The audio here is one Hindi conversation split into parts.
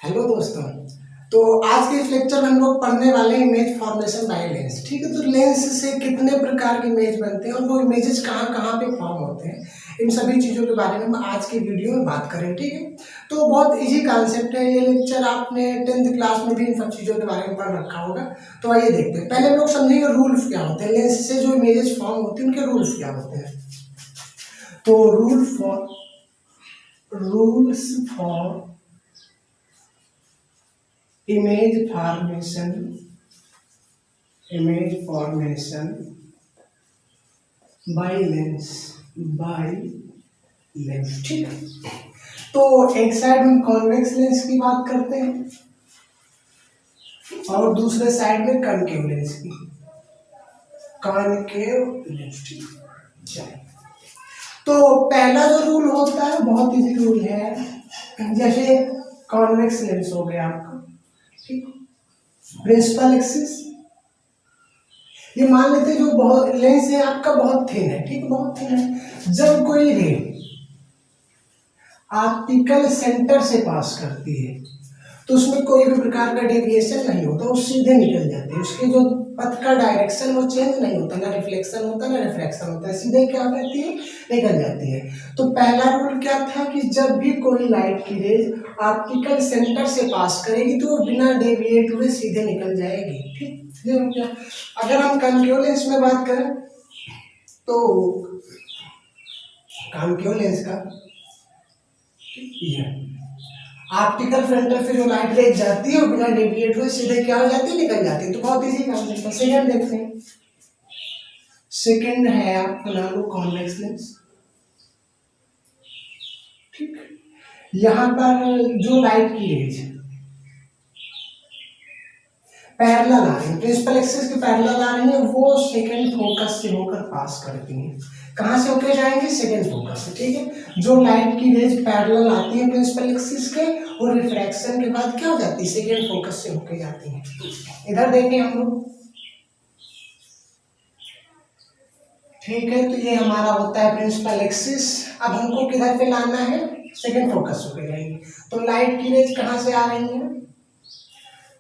हेलो दोस्तों। तो आज के इस लेक्चर में हम लोग पढ़ने वाले हैं इमेज फॉर्मेशन बाय लेंस। ठीक है, तो लेंस से कितने प्रकार के इमेज बनते हैं और वो इमेजेस कहाँ कहाँ पे फॉर्म होते हैं, इन सभी चीज़ों के बारे में हम आज की वीडियो में बात करें। ठीक है, तो बहुत इजी कॉन्सेप्ट है ये लेक्चर, आपने 10th क्लास में भी इन सब चीज़ों के बारे में पढ़ रखा होगा। तो आइए देखते हैं। पहले हम लोग समझेंगे रूल्स क्या होते हैं, लेंस से जो इमेजेस फॉर्म होती है उनके रूल्स क्या होते हैं। तो rules for image formation by lens ठीक है। तो एक साइड में कॉन्वेक्स लेंस की बात करते हैं और दूसरे साइड में कनकेव लेंस की, ठीक है। तो पहला जो रूल होता है बहुत इजी रूल है, जैसे कॉन्वेक्स लेंस हो गया आपका, ठीक, प्रिंसिपल एक्सिस, ये मान लेते हैं जो बहुत लेंस है आपका बहुत थिन है, ठीक, बहुत थिन है। जब कोई रे ऑप्टिकल सेंटर से पास करती है तो उसमें कोई भी प्रकार का डेविएशन नहीं होता, वो सीधे निकल जाती है। उसके जो पथ का डायरेक्शन वो चेंज नहीं होता, ना रिफ्लेक्शन होता ना रिफ्रैक्शन होता है, सीधे क्या करती है, निकल जाती है। तो पहला रूल क्या था कि जब भी कोई लाइट की रेज ऑप्टिकल सेंटर से पास करेगी तो वो बिना डेविएट हुए सीधे निकल जाएगी। ठीक, अगर हम कॉन्केव लेंस में बात करें तो कॉन्केव लेंस का ऑप्टिकल सेंटर से जो लाइट रेज जाती है वो बिना डेविएट हुए सीधे क्या हो जाती है, निकल जाती है। तो बहुत इजी काम है। सेकंड देखते हैं, सेकंड है आपका नाम कॉन्वेक्स लेंस। ठीक, यहां पर जो लाइट की रेज पैरेलल आ रही है, प्रिंसिपल एक्सिस के पैरेलल आ रही है, वो सेकंड फोकस से होकर पास करती हैं। कहां से होकर जाएंगे, सेकंड फोकस से। ठीक है, जो लाइट की रेज पैरेलल आती है प्रिंसिपल एक्सिस के और रिफ्रैक्शन के बाद क्या हो जाती है, सेकंड फोकस से होकर जाती है। इधर देखें हम लोग, ठीक है, तो ये हमारा होता है प्रिंसिपल एक्सिस। अब हमको किधर पे लाना है, सेकंड फोकस होकर जाएंगे। तो लाइट की रेज कहां से आ रही है,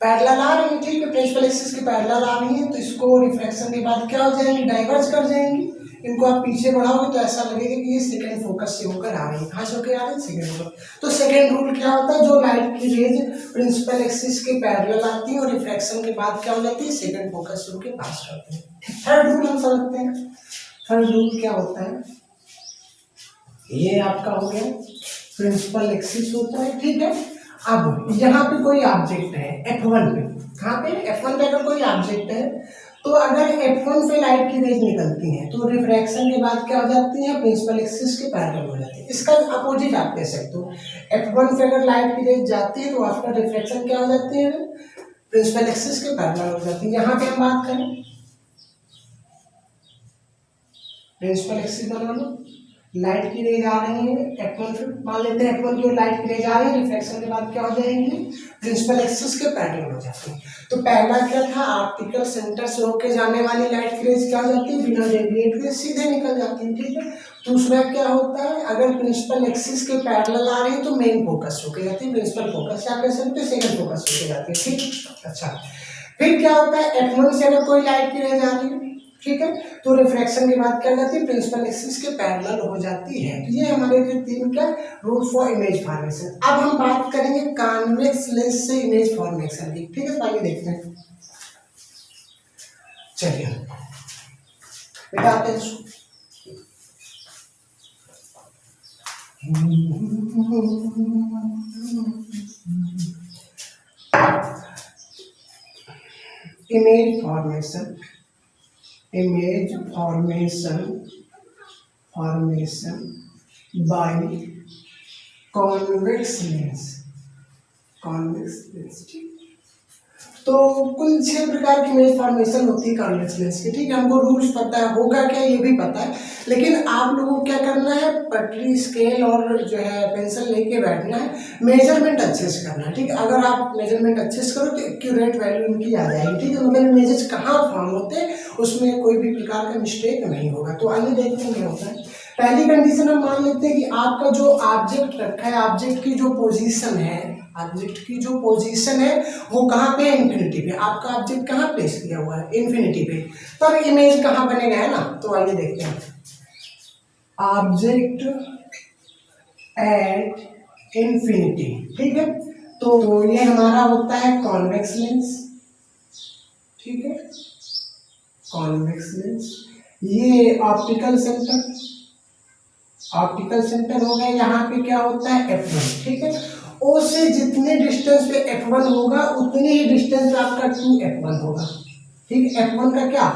पैरेलल आ रही है, ठीक है, प्रिंसिपल एक्सिस के पैरेलल आ रही है, तो इसको रिफ्रैक्शन के बाद क्या हो जाएंगी, डाइवर्ज कर जाएंगी। इनको आप पीछे बढ़ाओगे तो ऐसा लगेगा कि ये सेकंड फोकस से होकर आ रही है। कहां से होकर आ रही है, सेकंड फोकस। तो सेकंड रूल क्या होता है, जो लाइट की रेज प्रिंसिपल एक्सिस के पैरेलल आती है और रिफ्रैक्शन के बाद क्या हो जाती है, सेकंड फोकस से होकर पास करती है। थर्ड रूल हम समझते हैं। थर्ड रूल क्या होता है, ये आपका हो गया प्रिंसिपल एक्सिस होता है, ठीक है। अब यहाँ पे कोई ऑब्जेक्ट है F1 पे, कहाँ पे, F1 पे अगर कोई ऑब्जेक्ट है तो अगर F1 पे लाइट की रेज निकलती है तो रिफ्रैक्शन के बाद क्या हो जाती है, प्रिंसिपल एक्सिस के पैरेलल हो जाती है। इसका अपोजिट आप कह सकते हो, F1 पे अगर लाइट की रेज जाती है तो आफ्टर रिफ्रैक्शन क्या हो जाती है, प्रिंसिपल एक्सिस के पैरेलल हो जाती है। यहाँ पे हम बात करें प्रिंसिपल एक्सिस बना लो, लाइट की रेज आ रही है F1 से, मान लेते हैं F1 की लाइट की रेज आ रही है, रिफ्लेक्शन के बाद क्या हो जाएंगी, प्रिंसिपल एक्सिस के पैरेलल हो जाती है। तो पहला क्या था, ऑप्टिकल सेंटर से होकर जाने वाली लाइट की रेज क्या हो जाती है, बिना डेविएट हुए सीधे निकल जाती है। ठीक है, दूसरा क्या होता है, अगर प्रिंसिपल एक्सिस के पैरेलल आ रही है तो मेन फोकस होकर जाती है, प्रिंसिपल फोकस या कह सकते हैं सेकंड फोकस होकर जाती है। ठीक, अच्छा, फिर क्या होता है, F1 से अगर कोई लाइट की रेज आ रही है, ठीक है, तो रिफ्रैक्शन के बाद क्या जाती है, प्रिंसिपल एक्सिस के पैरेलल हो जाती है। तो ये हमारे तीन क्या रूल फॉर इमेज फॉर्मेशन। अब हम बात करेंगे कॉन्वेक्स लेंस से इमेज फॉर्मेशन की। ठीक है, तो आइए देखते हैं, चलिए बताते हैं। Image formation by convex lens। तो कुल 6 प्रकार की इमेज फॉर्मेशन होती है कॉन्वेक्स लेंस की। ठीक है, हमको रूल्स पता है, होगा क्या ये भी पता है, लेकिन आप लोगों को क्या करना है, पटरी स्केल और जो है पेंसिल लेके बैठना है, मेजरमेंट अच्छे से करना है। ठीक है, अगर आप मेजरमेंट अच्छे से करो तो एक्यूरेट वैल्यू इनकी आ जाएगी। ठीक है, मतलब इमेजेस कहाँ फॉर्म होते हैं उसमें कोई भी प्रकार का मिस्टेक नहीं होगा। तो आइए देखते हैं क्या होता है। पहली कंडीशन हम मान लेते हैं कि आपका जो ऑब्जेक्ट रखा है, ऑब्जेक्ट की जो पोजीशन है, ऑब्जेक्ट की जो पोजीशन है वो कहाँ पे है, इन्फिनिटी पे। आपका ऑब्जेक्ट कहाँ प्लेस किया हुआ है, इन्फिनिटी पे। तब इमेज कहाँ बनेगा, है ना। तो आइए देखते हैं, ऑब्जेक्ट एट इन्फिनिटी, ठीक है। तो ये हमारा होता है कॉन्वेक्स लेंस, ठीक है, कॉन्वेक्स लेंस। ये ऑप्टिकल सेंटर, ऑप्टिकल सेंटर हो गया। यहाँ पे क्या होता है, F1, ठीक है। O से जितने डिस्टेंस पे F1 होगा उतनी ही डिस्टेंस पे आपका 2F1 होगा, ठीक है। F1 का क्या,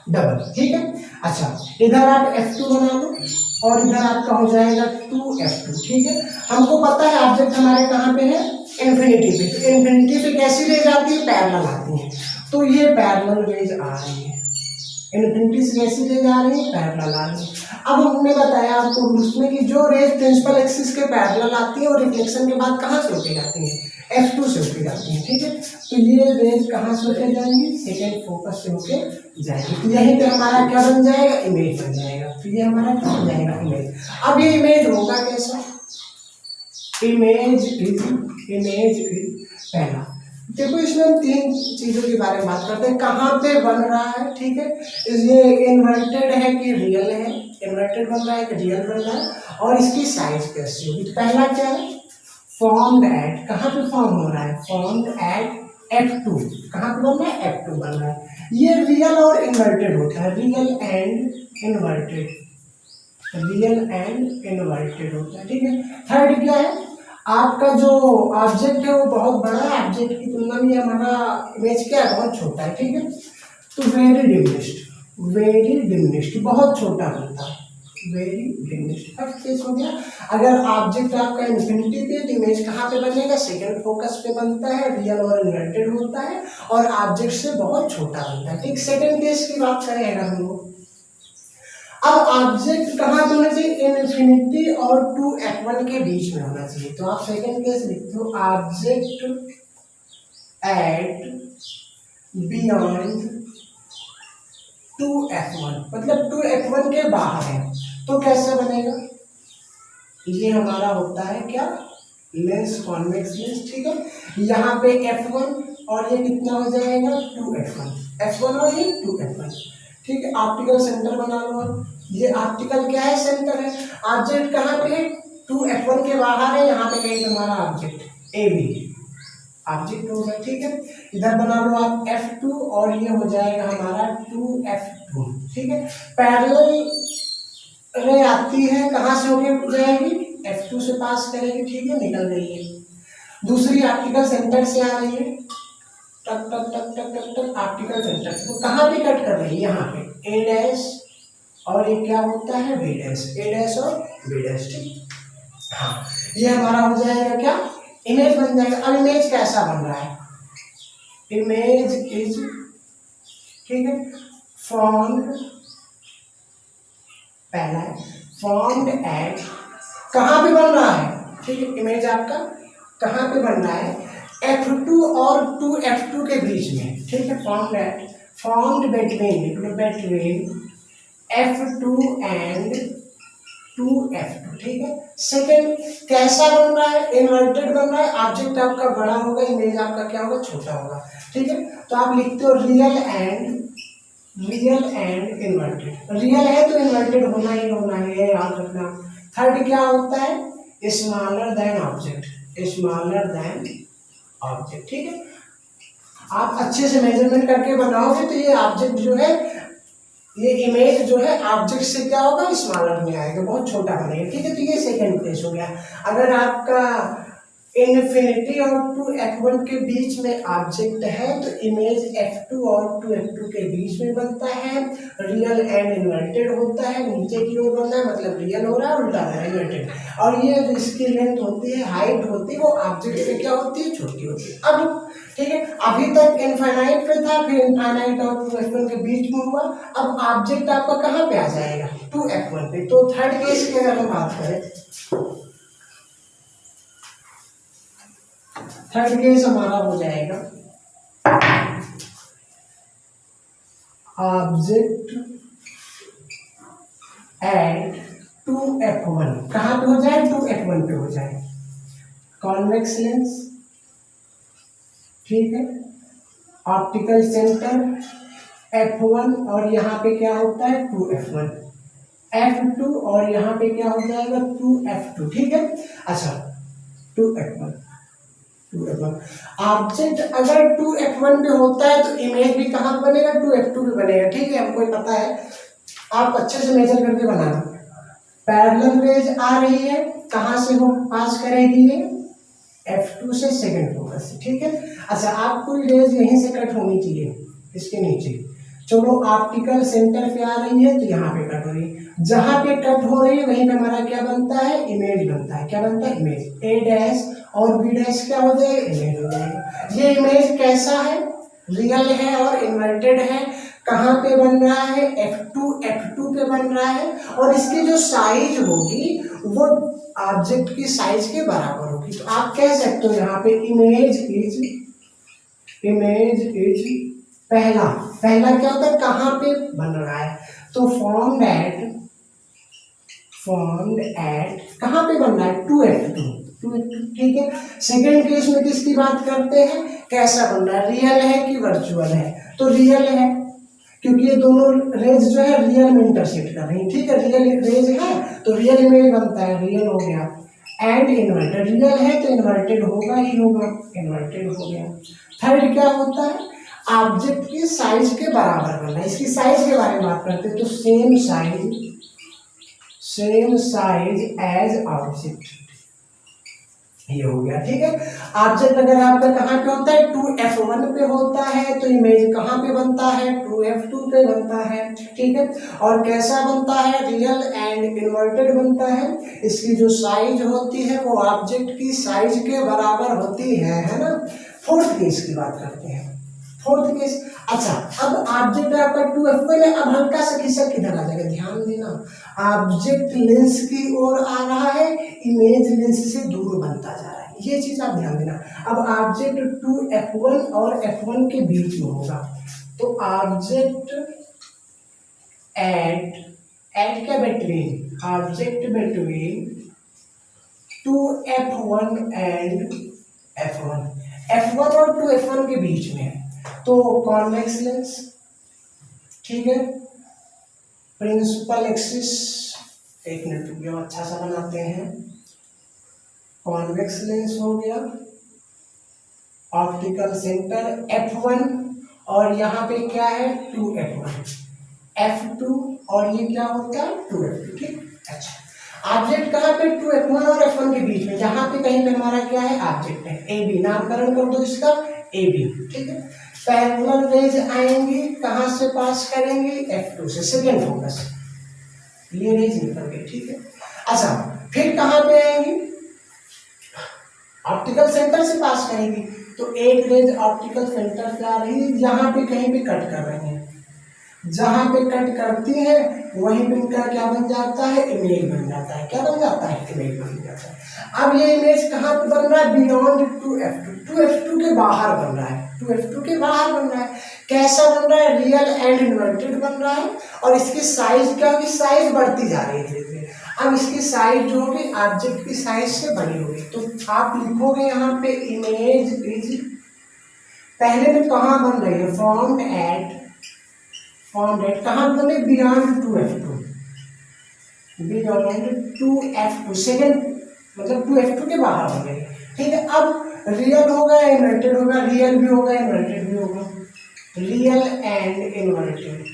डबल, ठीक है। अच्छा, इधर आप F2 बना लो और इधर आपका हो जाएगा 2F2, ठीक है। हमको पता है ऑब्जेक्ट हमारे कहाँ पे है, इन्फिनिटी पे। तो इन्फिनिटी पे कैसी रेज आती है, पैरेलल आती है। तो ये पैरेलल रेज आ रही है, इन्फिनिटी से कैसी रेज आ रही है, पैरेलल आ रही है। अब हमने बताया आपको उसमें कि जो रेज प्रिंसिपल एक्सिस के पैरेलल आती है और रिफ्लेक्शन के बाद कहाँ से होके जाती है, F2 से होके जाती है, ठीक है। तो ये रेज कहाँ से होके जाएंगी, सेकेंड फोकस से होके जाएगी। तो यहीं पे हमारा क्या बन जाएगा, इमेज बन जाएगा। तो ये हमारा क्या बन जाएगा, इमेज। अब ये इमेज होगा कैसा, इमेज इज पहला। देखो इसमें हम तीन चीजों के बारे में बात करते हैं, कहाँ पे बन रहा है, ठीक है। ये इन्वर्टेड है कि रियल है, इन्वर्टेड बन रहा है कि रियल बन रहा है, और इसकी साइज कैसी होगी। पहला क्या है, फॉर्म्ड एट, कहाँ पे फॉर्म हो रहा है, फॉर्म्ड एट F2, कहाँ पे बन रहा है, F2 बन रहा है। ये रियल और इन्वर्टेड होता है, real and inverted, real and inverted होता है, ठीक है। थर्ड क्या है, आपका जो ऑब्जेक्ट है वो बहुत बड़ा है, ऑब्जेक्ट की तुलना में हमारा इमेज क्या है, बहुत छोटा है, ठीक है। तो वेरी डिमिनिश्ड, वेरी डिमिनिश्ड, बहुत छोटा बनता है, वेरी डिमिनिश्ड। फर्स्ट केस हो गया। अगर ऑब्जेक्ट आपका इन्फिनिटी पे, तो इमेज कहाँ पे बनेगा, सेकंड फोकस पे बनता है, रियल और इन्वर्टेड होता है, और ऑब्जेक्ट से बहुत छोटा बनता है, ठीक। सेकंड केस की बात करें अगर हम लोग, अब ऑब्जेक्ट कहाँ पे होना चाहिए, इन्फिनिटी और 2F1 के बीच में होना चाहिए। तो आप सेकंड केस लिखते हो, ऑब्जेक्ट एट बियॉन्ड 2F1, मतलब 2F1 के बाहर है। तो कैसे बनेगा, ये हमारा होता है क्या, लेंस, कॉन्वेक्स लेंस, ठीक है। यहाँ पे F1 और ये कितना हो जाएगा, 2F1, F1 और ये 2F1, ठीक है। ऑप्टिकल सेंटर बना लो। ये ऑप्टिकल क्या है, सेंटर है। ऑब्जेक्ट कहाँ पे है, 2F1 के बाहर है, यहाँ पे कहीं हमारा ऑब्जेक्ट AB ऑब्जेक्ट होगा, ठीक है। इधर बना लो आप F2 और ये हो जाएगा हमारा 2F2, ठीक है। पैरेलल रे आती है, कहाँ से होके जाएगी, F2 से पास करेगी, ठीक है, निकल रही है। दूसरी ऑप्टिकल सेंटर से आ रही है, टक टक टक टक टक टक, ऑप्टिकल सेंटर से। तो कहाँ पे कट कर रही है, यहाँ पे A डैश, और ये क्या होता है, B डैश, A डैश और B डैश, ठीक। हाँ, ये हमारा हो जाएगा क्या, इमेज बन जाएगा। अब इमेज कैसा बन रहा है, इमेज इज, ठीक है, फॉर्म्ड, पहला है फॉर्म्ड एट, कहाँ पे बन रहा है, ठीक है। इमेज आपका कहाँ पे बन रहा है, F2 और 2F2 के बीच में, ठीक है। Formed at, formed between, between F2 and 2F2, ठीक है। सेकेंड कैसा बन रहा है, इन्वर्टेड बन रहा है। ऑब्जेक्ट आपका बड़ा होगा, इमेज आपका क्या होगा, छोटा होगा, ठीक है। तो आप लिखते हो रियल एंड इन्वर्टेड। रियल है तो इन्वर्टेड होना ही होना है, ये याद रखना। थर्ड क्या होता है, smaller than object, smaller than object, ठीक है। आप अच्छे से मेजरमेंट करके बनाओगे तो ये ऑब्जेक्ट जो है, ये इमेज जो है ऑब्जेक्ट से क्या होगा, स्मॉलर में आएगा, बहुत छोटा बनेगा, ठीक है। तो ये सेकंड केस हो गया। अगर आपका इन्फिनिटी और 2F1 के बीच में ऑब्जेक्ट है तो इमेज F2 और 2F2 के बीच में बनता है, रियल एंड इन्वर्टेड होता है, नीचे की ओर बनना है, मतलब रियल हो रहा है, उल्टा हो रहा है, इन्वर्टेड। और ये जो इसकी लेंथ होती है, हाइट होती है, वो ऑब्जेक्ट से क्या होती है, छोटी होती है। अब ठीक है, अभी तक इनफाइनाइट पे था, फिर इनफाइनाइट और 2F1 के बीच में हुआ। अब ऑब्जेक्ट आपका कहाँ पे आ जाएगा, 2F1 पे। तो थर्ड केस की अगर हम बात करें, थर्ड केस हमारा हो जाएगा ऑब्जेक्ट एट 2f1 कहाँ पे हो जाए, 2f1 पे हो जाए, कॉन्वेक्स लेंस, ठीक है। ऑप्टिकल सेंटर f1 और यहाँ पे क्या होता है 2f1, f2 और यहाँ पे क्या हो जाएगा 2f2, ठीक है। अच्छा 2f1 ऑब्जेक्ट अगर 2f1 पे होता है तो इमेज भी कहाँ पे बनेगा, 2f2 पे बनेगा, ठीक है। हमको पता है, आप अच्छे से मेजर करके बनाना। पैरेलल रेज आ रही है, कहाँ से वो पास करेगी, ये f2 से सेकंड फोकस, ठीक है। अच्छा आपको रेज यहीं से कट होनी चाहिए, इसके नीचे। चलो ऑप्टिकल सेंटर पे आ रही है तो यहाँ पे कट हो रही है, जहां पे कट हो रही है वहीं पे हमारा क्या बनता है, इमेज बनता है। क्या बनता है, इमेज। ए डैश और बी डैश क्या हो जाएगा, इमेज हो जाएगा। ये इमेज कैसा है, रियल है और इन्वर्टेड है। कहाँ पे बन रहा है, f2 पे बन रहा है, और इसकी जो साइज होगी वो ऑब्जेक्ट की साइज के बराबर होगी। तो आप कह सकते हो यहाँ पे इमेज इज पहला क्या होता है, कहाँ पे बन रहा है, तो फॉर्म्ड एट कहाँ पे बन रहा है, 2f2, ठीक है। सेकेंड केस में किसकी बात करते हैं, कैसा बन रहा है, रियल है कि वर्चुअल है, तो रियल है, क्योंकि ये दोनों रेज जो है रियल में इंटरसेक्ट कर रही है, ठीक है। रियल रेज है तो रियल इमेज बनता है, रियल हो गया। एंड इन्वर्टेड, रियल है तो इन्वर्टेड होगा ही होगा, इन्वर्टेड हो गया। थर्ड क्या होता है, ऑब्जेक्ट की साइज के बराबर बनना है। इसकी साइज के बारे में बात करते हैं तो सेम साइज एज ऑब्जेक्ट, ये हो गया, ठीक है। ऑब्जेक्ट अगर आपका कहाँ पे होता है, 2f1 पे होता है तो इमेज कहाँ पे बनता है, 2f2 पे बनता है, ठीक है। और कैसा बनता है, रियल एंड इन्वर्टेड बनता है। इसकी जो साइज होती है वो ऑब्जेक्ट की साइज के बराबर होती है ना। फोर्थ केस की बात करते हैं, फोर्थ केस। अच्छा अब ऑब्जेक्ट आपका 2f1 है, अब हल्का सा खिसक किधर आ जाएगा, ध्यान देना, ऑब्जेक्ट लेंस की ओर आ रहा है, इमेज लेंस से दूर बनता जा रहा है, ये चीज आप ध्यान देना। अब ऑब्जेक्ट 2f1 और f1 के बीच में होगा, तो ऑब्जेक्ट एट क्या between, object between 2f1 and f1 और 2f1 के बीच में है, तो कॉन्वेक्स लेंस, ठीक है। प्रिंसिपल एक्सिस, एक मिनट रुकिए अच्छा सा बनाते हैं, कॉन्वेक्स लेंस हो गया, ऑप्टिकल सेंटर f1 और यहाँ पे क्या है 2f1, f2 और ये क्या होता है 2f2, ठीक। अच्छा ऑब्जेक्ट कहाँ पे 2f1 और f1 के बीच में, जहाँ पे कहीं पे हमारा क्या है ऑब्जेक्ट है, AB, नामकरण कर दो इसका AB, ठीक है। पैरेलल रेज आएंगी, कहाँ से पास करेंगे, f2 से, सेकेंड फोकस, ये रेज निकल गई, ठीक है। अच्छा फिर कहाँ पे आएंगी, ऑप्टिकल सेंटर से पास करेंगी, तो एक रेज ऑप्टिकल सेंटर से आ रही है, यहाँ पे कहीं पे कट कर रही है, जहां पे कट करती है वहीं पे इनका क्या बन जाता है, इमेज बन जाता है। क्या बन जाता है, इमेज बन जाता है। अब ये इमेज कहाँ पे बन रहा है, बियॉन्ड 2f2 के बाहर बन रहा है, 2f2 के बाहर बन रहा है। कैसा बन रहा है, रियल एंड इन्वर्टेड बन रहा है, और इसकी साइज क्या होगी, साइज बढ़ती जा रही है धीरे धीरे। अब इसकी साइज जो होगी ऑब्जेक्ट की साइज से बड़ी होगी, तो आप लिखोगे यहाँ पे इमेज इज, पहले में कहाँ बन रही है, फॉर्म्ड एट कहाँ बने, बियॉन्ड 2f2 सेकेंड, मतलब 2f2 के बाहर हो गए, ठीक है। अब रियल होगा इन्वर्टेड होगा, रियल भी होगा इन्वर्टेड भी होगा, रियल एंड इन्वर्टेड,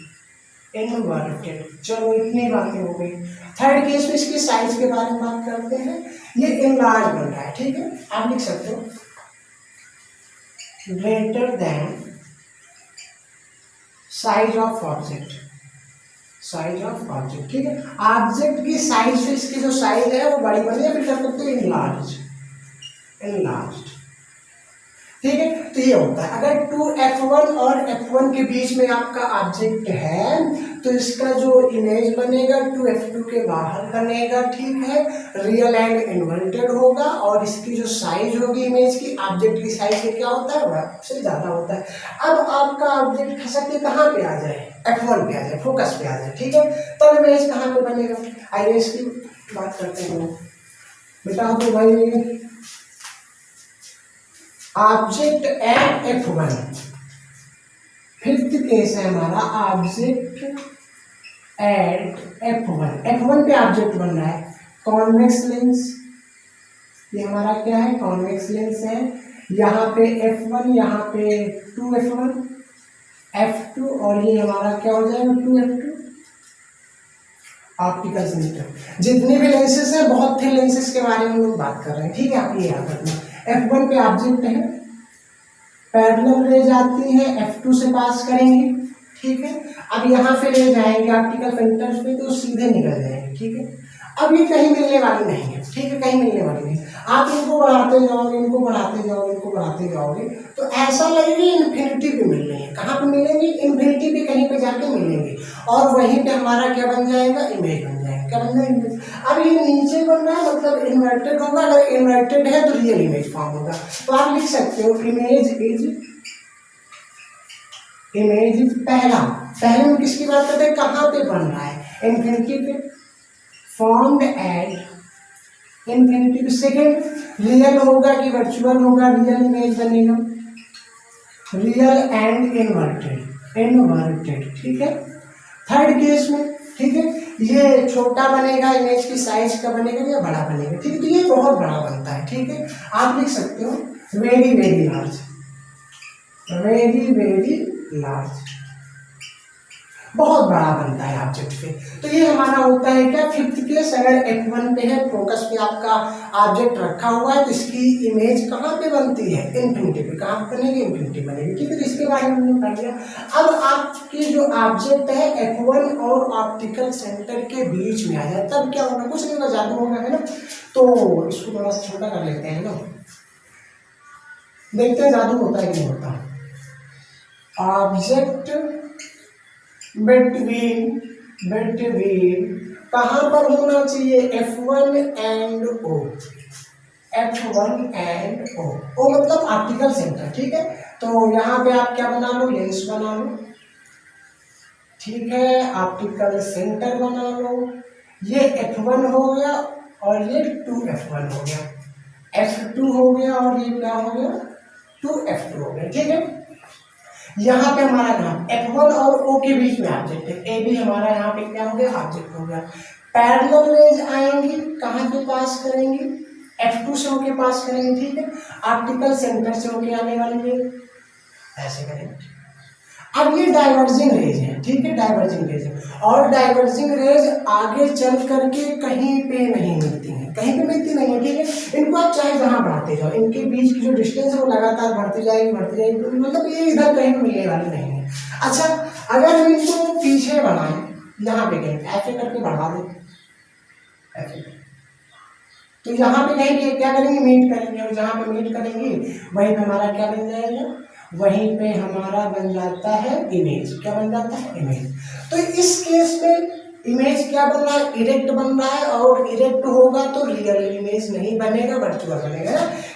चलो इतनी बातें हो गई। थर्ड केस में इसकी साइज के बारे में बात करते हैं, ये इनलार्ज बन रहा है, ठीक है। आप लिख सकते हो greater than size of object, ठीक है। ऑब्जेक्ट की साइज से इसकी जो साइज है वो बड़ी बनी है, फिर क्या करते हैं, इनलार्ज, ठीक है। तो ये होता है, अगर 2f1 और f1 के बीच में आपका ऑब्जेक्ट है तो इसका जो इमेज बनेगा 2f2 के बाहर बनेगा, ठीक है। रियल एंड इन्वर्टेड होगा, और इसकी जो साइज होगी इमेज की ऑब्जेक्ट की साइज से क्या होता है, उससे ज्यादा होता है। अब आपका ऑब्जेक्ट खसक के कहाँ पे आ जाए, f1 पे आ जाए, फोकस पे आ जाए, ठीक है। तो इमेज कहाँ पे बनेगा, आइए इसकी बात करते हैं बेटा। तो भाई object at F1, fifth case है हमारा ऑब्जेक्ट एट F1 पे ऑब्जेक्ट बन रहा है कॉन्वेक्स लेंस। ये हमारा क्या है, कॉन्वेक्स लेंस है। यहाँ पे F1, यहाँ पे 2F1, F2 और ये हमारा क्या हो जाएगा 2F2 ऑप्टिकल सेंटर। जितने भी लेंसेज हैं, बहुत थिन लेंसेज के बारे में हम लोग बात कर रहे हैं, ठीक है। आप ये याद रखना, F1 पे ऑब्जेक्ट है, पैरेलल रेज आती है F2 से पास करेंगे, ठीक है। अब यहाँ पे ले जाएंगे ऑप्टिकल सेंटर पे तो सीधे निकल जाएंगे, ठीक है। अब ये कहीं मिलने वाली नहीं है, ठीक है, कहीं मिलने वाली नहीं। आप इनको बढ़ाते जाओगे, इनको बढ़ाते जाओगे, इनको बढ़ाते जाओगे तो ऐसा लगेगा इन्फिनिटी पे मिल रही है। कहाँ पे मिलेंगे, इन्फिनिटी पे कहीं पे जाके मिलेंगे और वहीं पे हमारा क्या बन जाएगा, इमेज बन जाएगा। क्या बन जाएगा, इमेज। अब ये नीचे बन रहा है मतलब इन्वर्टेड होगा, अगर इन्वर्टेड है तो रियल इमेज फॉर्म होगा। तो आप लिख सकते हो इमेज इज पहले में किसकी बात करते हैं, कहाँ पे बन रहा है, इन्फिनिटी पे, फॉर्म्ड एट इन्फिनिटी पे। सेकेंड, रियल होगा कि वर्चुअल होगा, रियल इमेज बनेगा, रियल एंड इन्वर्टेड, ठीक है। थर्ड केस में, ठीक है, ये छोटा बनेगा, इमेज की साइज का बनेगा या बड़ा बनेगा, ठीक है। तो ये बहुत बड़ा बनता है, ठीक है। आप लिख सकते हो वेरी वेरी लार्ज, बहुत बड़ा बनता है ऑब्जेक्ट पे। तो ये हमारा होता है क्या, फिफ्थ केस। अगर F1 पे है, फोकस पे आपका ऑब्जेक्ट रखा हुआ है तो इसकी इमेज कहाँ पे बनती है, इन्फिनिटी पे। कहाँ पे बनेगी, इन्फिनिटी बनेगी, ठीक है। तो इसके बारे में हमने पढ़ लिया। अब आपकी जो ऑब्जेक्ट है F1 और ऑप्टिकल सेंटर के बीच में आ जाए तब क्या होगा, कुछ नहीं होगा, जादू होगा, है ना। तो इसको थोड़ा सा छोटा कर लेते हैं ना, देखते हैं जादू होता है कि नहीं होता। ऑब्जेक्ट बिटवीन कहाँ पर होना चाहिए, F1 एंड O, O मतलब ऑप्टिकल सेंटर, ठीक है। तो यहाँ पे आप क्या बना लो, लेंस बना लो, ठीक है, ऑप्टिकल सेंटर बना लो। ये F1 हो गया और ये 2F1 हो गया, F2 हो गया और ये क्या हो गया 2F2 हो गया, ठीक है। यहाँ पे हमारा काम F1 और O के बीच में ऑब्जेक्ट है, ए भी हमारा यहाँ पे क्या हो गया, ऑब्जेक्ट हो गया। पैरेलल रेज आएंगी, कहाँ पे पास करेंगे, F2 से होके पास करेंगे, ठीक है। ऑप्टिकल सेंटर से होके आने वाली है, ऐसे करेंगे। अब ये डाइवर्जिंग रेज है, ठीक है, डाइवर्जिंग रेज है। और डाइवर्जिंग रेज आगे चल करके कहीं पे नहीं मिलती है, कहीं पे मिलती नहीं है, ठीक है। इनको आप चाहे जहां बढ़ाते जाओ, इनके बीच की जो डिस्टेंस है वो लगातार बढ़ती जाएगी, मतलब ये इधर कहीं मिलने वाली नहीं है। अच्छा, अगर हम इनको पीछे बढ़ाएं, यहाँ पे कहीं ऐसे करके बढ़ा दें, ऐसे तो यहाँ पे कहीं क्या करेंगे, मीट करेंगे, और जहाँ पे मीट करेंगे वहीं पे हमारा क्या बन जाएगा, वहीं पे हमारा बन जाता है इमेज। क्या बन जाता है, इमेज। तो इस केस में इमेज क्या बन रहा है, इरेक्ट बन रहा है, और इरेक्ट होगा तो रियल इमेज नहीं बनेगा, वर्चुअल बनेगा।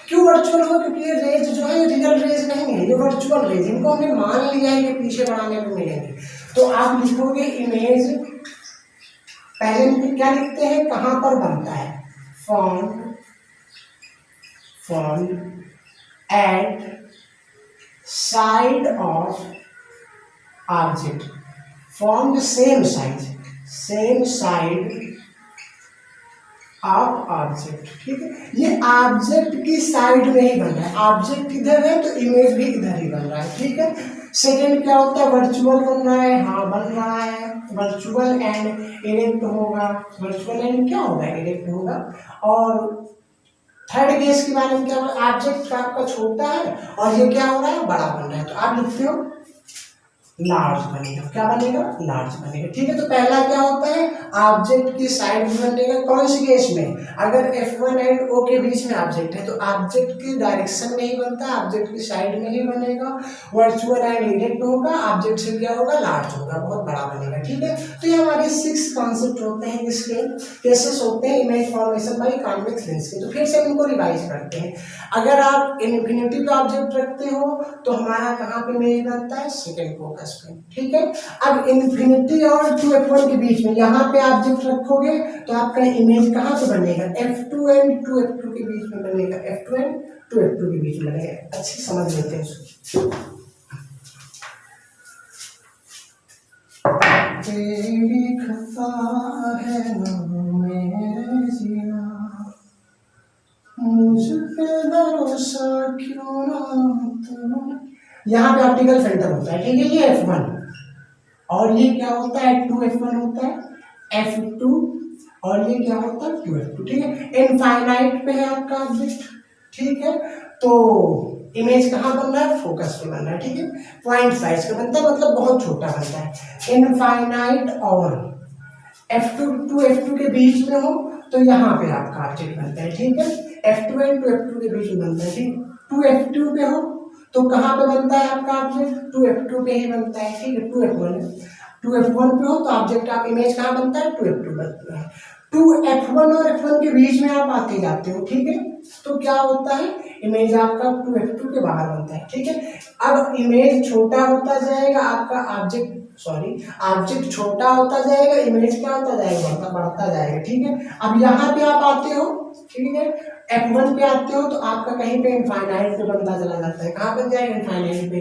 क्यों वर्चुअल होगा, क्योंकि ये रेज जो है रियल रेज नहीं है, ये वर्चुअल रेज, इनको हमने मान लिया है कि पीछे बढ़ाने को मिलेंगे। तो आप लिखोगे इमेज, पहले में क्या लिखते हैं, कहाँ पर बनता है, form at side of object, form same side of object, ठीक है। ये ऑब्जेक्ट की साइड में ही बन रहा है, ऑब्जेक्ट इधर है तो इमेज भी इधर ही बन रहा है, ठीक है। सेकेंड क्या होता है, वर्चुअल बन रहा है, हाँ बन रहा है, वर्चुअल एंड इरेक्ट होगा, वर्चुअल एंड क्या होगा, इरेक्ट होगा। और थर्ड केस के बारे में क्या होगा, ऑब्जेक्ट आपका छोटा है और ये क्या हो रहा है, बड़ा बन रहा है, तो आप लिखते हो लार्ज बनेगा। क्या बनेगा, लार्ज बनेगा, ठीक है। तो पहला क्या होता है, ऑब्जेक्ट की साइड में बनेगा, कौन सी केस में, अगर F1 एंड O के बीच में ऑब्जेक्ट है तो ऑब्जेक्ट की डायरेक्शन में ही बनता है, ऑब्जेक्ट की साइड में ही बनेगा, वर्चुअल एंड इरेक्ट होगा, ऑब्जेक्ट से क्या होगा, लार्ज होगा, बहुत बड़ा बनेगा, ठीक है। तो ये हमारे 6 कॉन्सेप्ट होते हैं, इसके केसेस होते हैं image formation by convex lens के। तो फिर से इनको रिवाइज करते हैं। अगर आप इन्फिनिटी पे ऑब्जेक्ट रखते हो तो हमारा कहाँ पे इमेज बनता है, सेकंड फोकस फोकस पे, ठीक है। अब इन्फिनिटी और 2f1 के बीच में यहाँ पे ऑब्जेक्ट रखोगे तो आपका इमेज कहाँ पे बनेगा, f2 एंड 2f2 के बीच में बनेगा, f2 एंड 2f2 के बीच में बनेगा। अच्छी समझ लेते हैं इसको। तेरी खता है मेरे जिया, मुझ पे भरोसा क्यों ना तुम। यहाँ पे ऑप्टिकल फिल्टर होता है, ठीक है, ये f1 और ये क्या होता है 2f1 होता है, f2 और ये क्या होता है 2f2, ठीक है। इनफाइनाइट पे है आपका ऑब्जेक्ट, ठीक है। तो इमेज कहाँ बन रहा है, फोकस पे बन रहा है, ठीक है। पॉइंट साइज का बनता है, मतलब बहुत छोटा बनता है। इनफाइनाइट और f2 टू f2 के बीच में हो तो यहाँ पे आपका ऑब्जेक्ट बनता है, ठीक है। f2 एंड 2f2 के बीच में बनता है, ठीक। 2f2 पे हो तो कहाँ पे बनता है आपका ऑब्जेक्ट, 2f2 पे ही बनता है, ठीक है। 2f1 पे हो तो ऑब्जेक्ट आप इमेज कहाँ बनता है, 2f2 बनता है। 2f1 और f1 के बीच में आप आते जाते हो, ठीक है। तो क्या होता है, इमेज आपका 2f2 के बाहर बनता है, ठीक है। अब इमेज छोटा होता जाएगा, आपका ऑब्जेक्ट छोटा होता जाएगा, इमेज क्या होता जाएगा, बढ़ता जाएगा, ठीक है। अब यहाँ पे आप आते हो, ठीक है, f1 पे आते हो तो आपका कहीं पे इनफाइनाइट पे बनता चला जाता है, कहाँ बन जाएगा, इनफाइनाइट पे।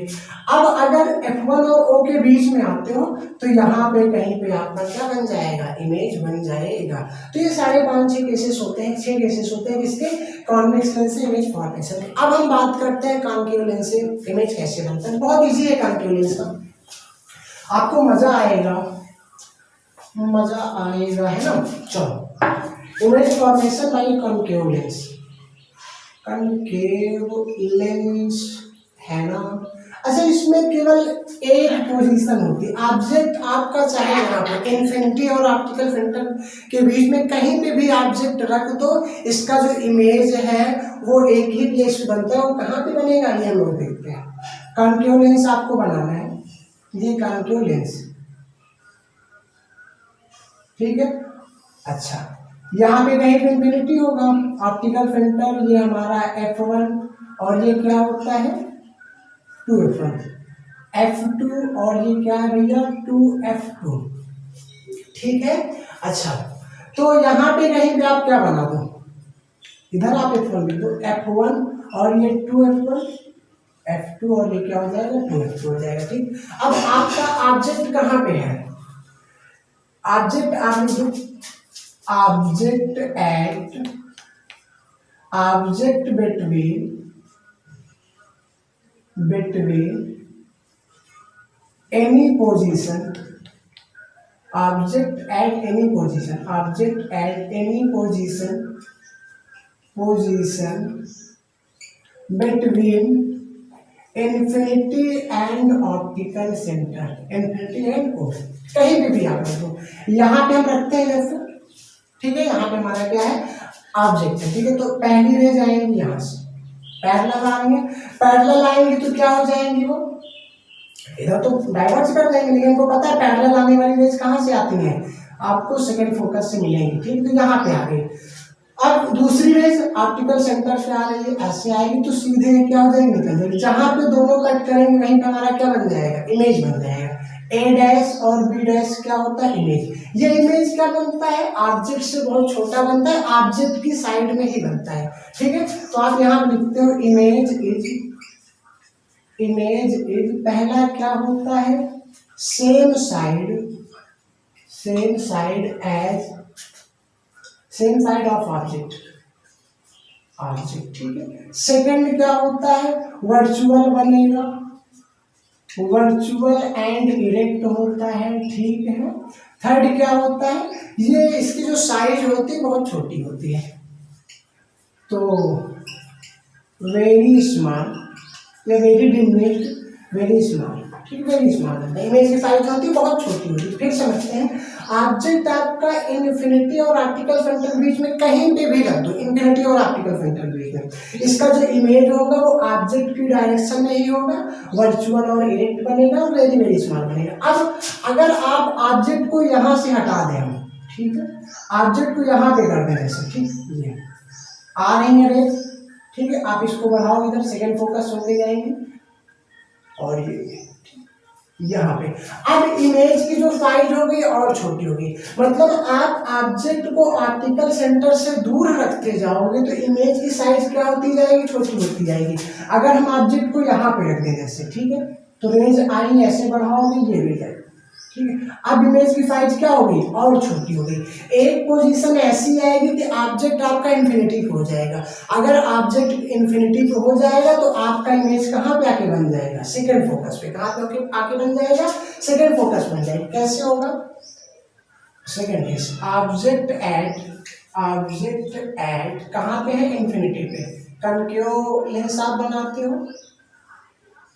अब अगर f1 और o के बीच में आते हो तो यहाँ पे कहीं पे आपका क्या बन जाएगा, इमेज बन जाएगा। तो ये सारे 5-6 केसेस होते हैं, 6 केसेस होते हैं किसके, कॉन्वेक्स लेंस से इमेज फॉर्मेशन के। अब हम बात करते हैं कॉन्केव लेंस से इमेज कैसे बनता है। बहुत ईजी है कॉन्केव लेंस का, आपको मजा आएगा है ना। चलो, image formation by concave lens, concave lens है ना। अच्छा, इसमें केवल एक पोजीशन होती है, ऑब्जेक्ट आपका चाहे यहाँ पे इन्फिनिटी और ऑप्टिकल फिल्टर के बीच में कहीं पे भी ऑब्जेक्ट रख दो, इसका जो इमेज है वो एक ही प्लेस पे बनता है। वो कहाँ पे बनेगा, ये हम लोग देखते हैं। कॉन्केव लेंस आपको बनाना है, ये कॉन्केव लेंस, ठीक है। अच्छा, यहाँ पे कहीं पे इन्फिनिटी होगा, ऑप्टिकल फिल्टर ये हमारा f1 और ये क्या होता है 2f1, f2 और ये क्या है भैया 2f2, ठीक है। अच्छा, तो यहाँ पे कहीं पे आप क्या बना दो, इधर आप f1 लिख दो, f1 और ये 2f1, f2 और ये क्या हो जाएगा 2f2 हो जाएगा, ठीक। अब आपका ऑब्जेक्ट कहाँ पे है, object between any position, object at any position between infinity and optical center, infinity and o, कहीं पे भी आप रख दो। यहाँ पे हम रखते हैं जैसे, ठीक है, यहाँ पे हमारा क्या है ऑब्जेक्ट है, ठीक है। तो पहली रेज आएंगी यहाँ से, पैरेलल आएंगे तो क्या हो जाएंगी, वो इधर तो डाइवर्ज कर देंगे, लेकिन हमको पता है पैरेलल आने वाली रेज कहाँ से आती है, आपको सेकंड फोकस से मिलेंगी, ठीक। तो यहाँ पे आ गई। अब दूसरी रेज ऑप्टिकल सेंटर से आ रही है, ऐसे आएगी तो सीधे क्या हो जाएगी, निकल जाएगी। जहां पे दोनों कट करेंगे वहीं पे हमारा क्या बन जाएगा, इमेज बन जाएगा। ए डैश और बी डैश क्या होता है, इमेज। ये इमेज क्या बनता है, ऑब्जेक्ट से बहुत छोटा बनता है, ऑब्जेक्ट की साइड में ही बनता है, ठीक है। तो आप यहाँ लिखते हो इमेज इज पहला क्या होता है, सेम साइड ऑफ ऑब्जेक्ट, ठीक है। सेकंड क्या होता है, वर्चुअल बनेगा, वर्चुअल एंड इरेक्ट होता है, ठीक है। थर्ड क्या होता है, ये इसकी जो साइज होती है बहुत छोटी होती है, तो वेरी स्मॉल या वेरी डिमिनिश्ड, वेरी स्मॉल, ठीक, वेरी स्मॉल होता है। इमेज की साइज होती है बहुत छोटी होती है। फिर समझते हैं, ऑब्जेक्ट आपका इन्फिनिटी और ऑप्टिकल सेंटर के बीच में कहीं पे भी रख दो, इन्फिनिटी और ऑप्टिकल सेंटर के बीच में, इसका जो इमेज होगा वो ऑब्जेक्ट की डायरेक्शन में ही होगा, वर्चुअल और इरेक्ट बनेगा और वेरी वेरी स्मॉल बनेगा। अब अगर आप ऑब्जेक्ट को यहाँ से हटा दें हम, ठीक है, ऑब्जेक्ट को यहाँ पे कर दें ऐसे, ठीक, ये आ रही है रेज, ठीक है। आप इसको बढ़ाओ, इधर सेकंड फोकस होते जाएंगे और ये, यहाँ पे। अब इमेज की जो साइज होगी और छोटी होगी, मतलब आप ऑब्जेक्ट को ऑप्टिकल सेंटर से दूर रखते जाओगे तो इमेज की साइज क्या होती जाएगी, छोटी होती जाएगी। अगर हम ऑब्जेक्ट को यहाँ पे रख दें जैसे, ठीक है, तो रेंज आई ऐसे बढ़ाओगे ये रेंज आएगी, ठीक है। अब इमेज की साइज क्या होगी, और छोटी हो गई। एक पोजीशन ऐसी आएगी कि ऑब्जेक्ट आपका इन्फिनिटी पे हो जाएगा। अगर ऑब्जेक्ट इन्फिनिटी पे हो जाएगा तो आपका इमेज कहाँ पे आके बन जाएगा, सेकंड फोकस पे। कहाँ पे आके बन जाएगा, सेकंड फोकस बन जाएगा। कैसे होगा, सेकंड केस, ऑब्जेक्ट एट कहाँ पे है, इन्फिनिटी पे। कनकेव लेंस आप बनाते हो,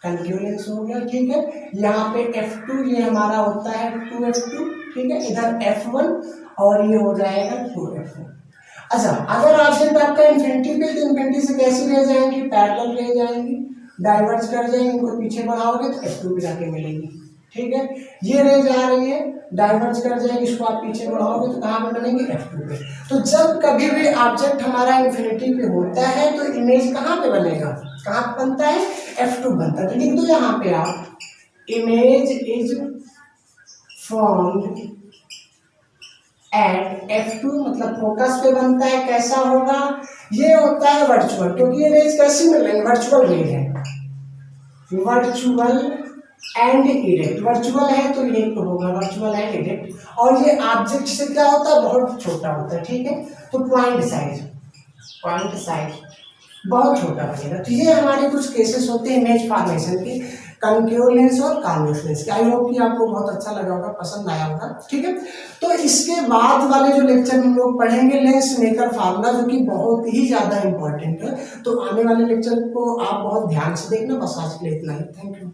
कनकेव लेंस हो गया, ठीक है। यहाँ पे f2 ये हमारा होता है 2f2, ठीक है। इधर f1 और ये हो जाएगा 2f1। अच्छा, अगर ऑब्जेक्ट आपका इन्फिनिटी पे, तो इन्फिनिटी से कैसी रह जाएंगी, पैरेलल रह जाएंगी, डाइवर्ज कर जाएंगे, इनको पीछे बढ़ाओगे तो f2 पे जाके मिलेगी, ठीक है। ये रेंज आ रही है, डाइवर्ज कर जाएगी, इसको आप पीछे बढ़ाओगे तो कहाँ पे बनेंगे, f2 पे। तो जब कभी भी ऑब्जेक्ट हमारा इन्फिनिटी पे होता है तो इमेज कहाँ पे बनेगा, कहाँ पे बनता है, f2 बनता है। तो लिख दो यहाँ पे आप, image is formed at f2, मतलब फोकस पे बनता है। कैसा होगा, ये होता है वर्चुअल, क्योंकि ये रेंज कैसी मिल रही है, वर्चुअल रेंज है, वर्चुअल एंड इरेक्ट। वर्चुअल है तो ये होगा वर्चुअल एंड इरेक्ट। और ये ऑब्जेक्ट से क्या होता है, बहुत छोटा होता है, ठीक है। तो पॉइंट साइज बहुत छोटा बनेगा। तो ये हमारे कुछ केसेस होते हैं इमेज फॉर्मेशन के, कनकेव लेंस और कॉन्वेक्स लेंस के। आई होप कि आपको बहुत अच्छा लगा होगा, पसंद आया होगा, ठीक है। तो इसके बाद वाले जो लेक्चर हम लोग पढ़ेंगे लेंस मेकर फार्मूला, जो कि बहुत ही ज्यादा इंपॉर्टेंट है। तो आने वाले लेक्चर को आप बहुत ध्यान से देखना। बस आज के लिए इतना ही, थैंक यू।